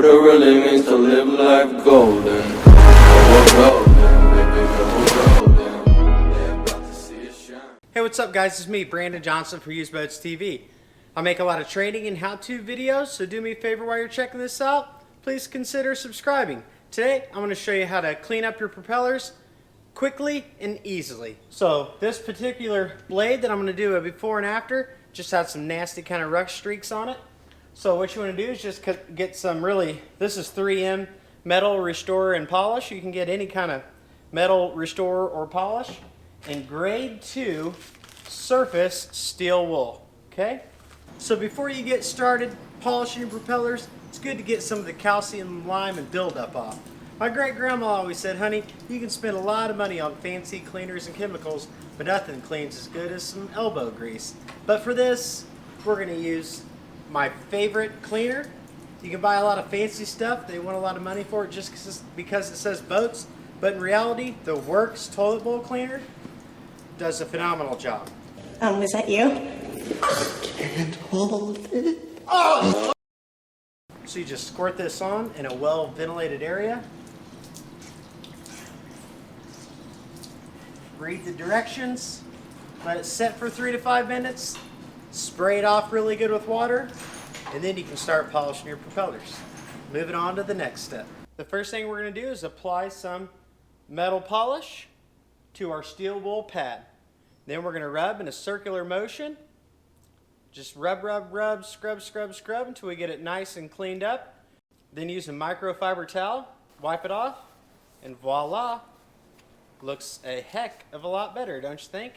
what it really means to live life golden. Oh, golden, baby, oh, golden. They're about to see it shine. Hey, what's up guys? It's me, Brandon Johnson from Used Boats TV. I make a lot of training and how-to videos, so do me a favor while you're checking this out. Please consider subscribing. Today, I'm going to show you how to clean up your propellers quickly and easily. So this particular blade that I'm going to do a before and after just had some nasty kind of rust streaks on it. So what you want to do is just get some this is 3M metal restorer and polish. You can get any kind of metal restorer or polish, and grade 2 surface steel wool. Okay? So before you get started polishing your propellers, it's good to get some of the calcium, lime, and buildup off. My great-grandma always said, honey, you can spend a lot of money on fancy cleaners and chemicals, but nothing cleans as good as some elbow grease. But for this, we're going to use my favorite cleaner. You can buy a lot of fancy stuff. They want a lot of money for it just because it says boats. But in reality, the Works toilet bowl cleaner does a phenomenal job. Was that you? Can't hold it. Oh! So you just squirt this on in a well-ventilated area. Read the directions. Let it set for 3 to 5 minutes. Spray it off really good with water. And then you can start polishing your propellers. Moving on to the next step. The first thing we're going to do is apply some metal polish to our steel wool pad. Then we're going to rub in a circular motion. Just rub, rub, rub, scrub, scrub, scrub until we get it nice and cleaned up. Then use a microfiber towel, wipe it off, and voila. Looks a heck of a lot better, don't you think?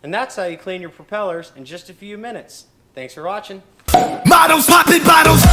And that's how you clean your propellers in just a few minutes. Thanks for watching. Models popping bottles.